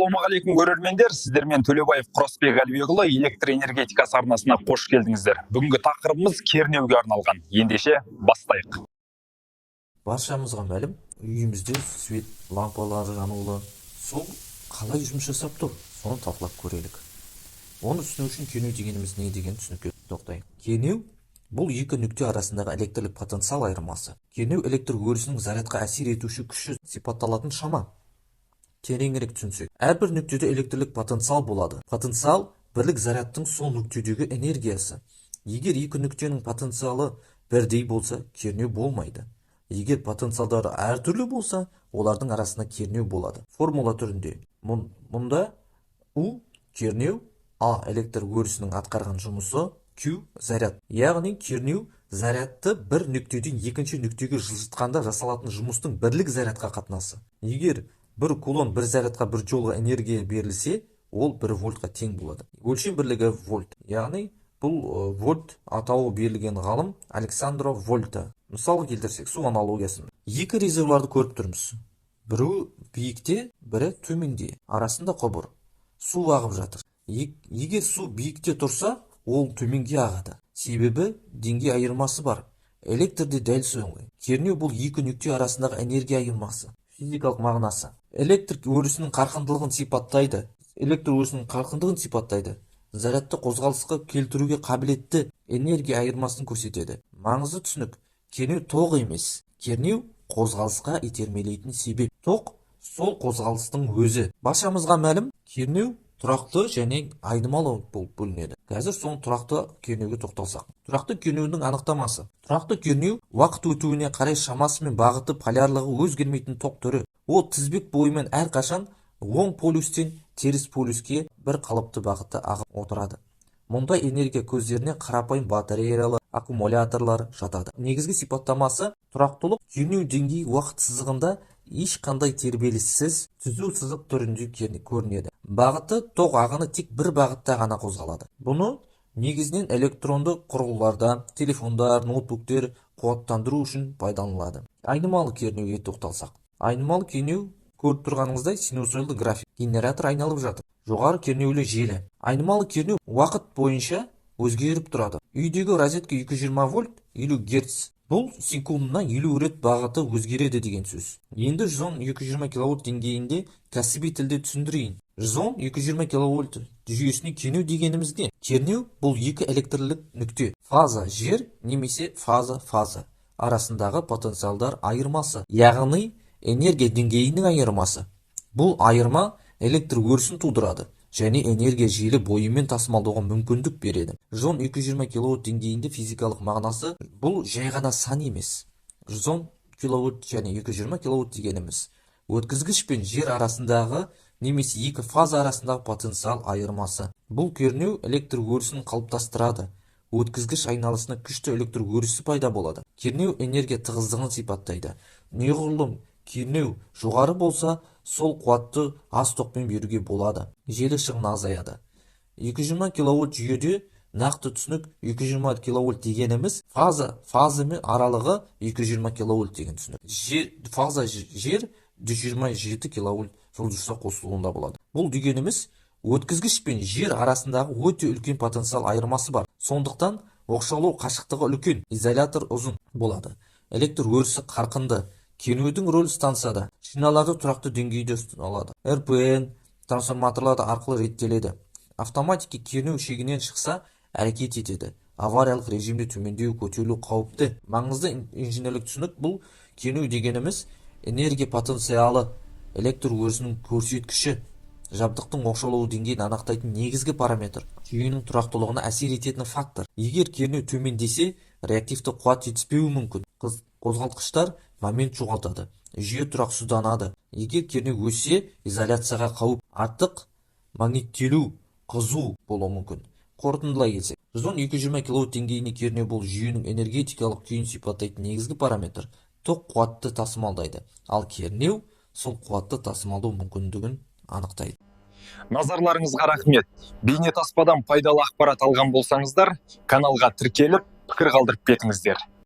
Ассалаумағалейкум көрермендер, сіздермен Төлебаев Құрасбек Әлбекұлы электр энергетикасы арнасына қош келдіңіздер. Бүгінгі тақырыбымыз кернеуге арналған. Ендеше бастайық. Баршамызға мәлім, үйімізде свет лампалары жанулы. Сол қалай жұмыс жасап тұр, соны талқылап көрелік. Оны түсіну үшін кернеу дегеніміз не деген түсінікке тоқтайық. Кернеу бұл екі нүкте арасындағы электрлік потенциал айырмасы. Кернеу электр өрісінің зарядқа әсер етуші күші сипатталатын шама. Тереңірек түсінсек, әрбір нүктеде электрлік потенциал болады. Потенциал бірлік зарядтың сол нүктедегі энергиясы. Егер екі нүктенің потенциалы бірдей болса, кернеу болмайды. Егер потенциалдары әртүрлі болса, олардың арасында кернеу болады. Формула түрінде. Мұнда U кернеу, A электр өрісінің атқарған жұмысы, Q заряд. Яғни кернеу зарядты бір нүктеден екінші нүктеге жылжытқанда жасалатын жұмыстың бірлік зарядқа қатынасы. Егер бір кулон бір зарядқа бір жолға энергия берілсе, ол 1 вольтқа тең болады. Өлшем бірлігі вольт. Яғни бұл вольт атауы берілген ғалым Александро Вольта. Мысалы келтірсек, су аналогиясын. Екі резервуарды көріп тұрмыз. Бірі биікте, бірі төменде. Арасында құбыр. Су ағып жатыр. Егер су биікте тұрса, ол төменге ағады. Себебі деңгей айырмасы бар. Электрде дәл солай. Кернеу бұл екі нүкте арасындағы энергия айырмасы. Физикалық мағынасы. Электр өрісінің қарқындылығын сипаттайды. Электр өрісінің қарқындылығын сипаттайды. Зарядты қозғалысқа келтіруге қабілетті энергия айырмасын көрсетеді. Маңызды түсінік. Кернеу тоқ емес. Кернеу қозғалысқа итермелейтін себеп. Тоқ сол қозғалыстың өзі. Баршамызға мәлім, кернеу тұрақты және айнымалы болып бөлінеді. Қазір соның тұрақты кернеуге тоқталсақ. Тұрақты кернеудің анықтамасы. Тұрақты кернеу уақыт өтуіне қарай шамасы мен бағыты полярлығы өзгермейтін тоқ түрі. Ол тізбек бойымен әрқашан оң полюстен теріс полюске бір қалыпты бағытта ағып отырады. Мұнда энергия көздеріне қарапайым батареялар, аккумуляторлар жатады. Негізгі сипаттамасы тұрақтылық кернеу деңгейі уақыт сызығында ешқандай тербеліссіз түзу сызық түрінде көрінеді. Бағыты тоқ ағыны тек бір бағытта ғана қозғалады. Бұны негізінен электронды құрылғыларда, телефондар, ноутбуктер қуаттандыру үшін пайдаланылады. Айнымалы кернеуге тоқталсақ. Айнымалы кернеу көріп тұрғаныңыздай синусоидалы график. Генератор айналып жатыр. Жоғары кернеулі желі. Айнымалы кернеу уақыт бойынша өзгеріп тұрады. Үйдегі розетка 220 вольт 50 герц. Бұл секундына 50 рет бағыты өзгереді деген сөз. Енді 110-220 киловольт деңгейінде кәсіби тілде түсіндірейін. 110-220 киловольт жүйесіне кернеу дегенімізде, кернеу бұл екі электрлік нүкте. Фаза жер немесе фаза арасындағы потенциалдар айырмасы. Яғни энергия деңгейінің айырмасы. Бұл айырма электр өрісін тудырады және энергия желі бойымен тасымалдауға мүмкіндік береді. 110-220 киловольт деңгейінде физикалық мағынасы бұл жай ғана сан емес. 110 киловольт және 220 киловольт дегеніміз өткізгіш пен жер арасындағы немесе екі фаза арасындағы потенциал айырмасы. Бұл кернеу электр өрісін қалыптастырады. Өткізгіш айналысына күшті электр өрісі пайда болады. Кернеу энергия тығыздығын сипаттайды. Неғұрлым кернеу жоғары болса, сол қуатты аз тоқпен беруге болады. Желі шығыны азаяды. 220 киловольт жүйеде нақты түсінік 220 киловольт дегеніміз фаза мен аралығы 220 киловольт деген түсінік. Фаза жер 127 киловольт жұлдызша қосылуында болады. Бұл дегеніміз өткізгіш пен жер арасындағы өте үлкен потенциал айырмасы бар. Сондықтан оқшаулау қашықтығы үлкен, изолятор ұзын болады. Электр өрісі қарқынды. Кернеудің рөлі станцияда. Шиналарды тұрақты деңгейде ұсталады. РПН трансформаторлары арқылы реттеледі. Автоматики кернеу шегінен шықса әрекет етеді. Авариялық режимде төмендеу көтерілу қауіпті. Маңызды инженерлік түсінік бұл кернеу дегеніміз энергия потенциалы, электр өрісінің көрсеткіші, жабдықтың оқшаулау деңгейін анықтайтын негізгі параметр, жүйенің тұрақтылығына әсер ететін фактор. Егер кернеу төмендесе, реактивті қуат жетіспеуі мүмкін. Қозғалтқыштар момент жоғалтады. Жүйе тұрақсызданады. Егер кернеу өссе, изоляцияға қауіп, артық магниттелу, қызу болуы мүмкін. Қорытындылай келсек, 110-220 киловольт деңгейіне кернеу бұл жүйенің энергетикалық күйін сипаттайтын негізгі параметр. Тоқ қуатты тасымалдайды. Ал кернеу сол қуатты тасымалдау мүмкіндігін анықтайды. Назарларыңызға рахмет. Бейнетаспадан пайдалы ақпарат алған болсаңыздар, каналға тіркеліп, пікір қалдырып кетіңіздер.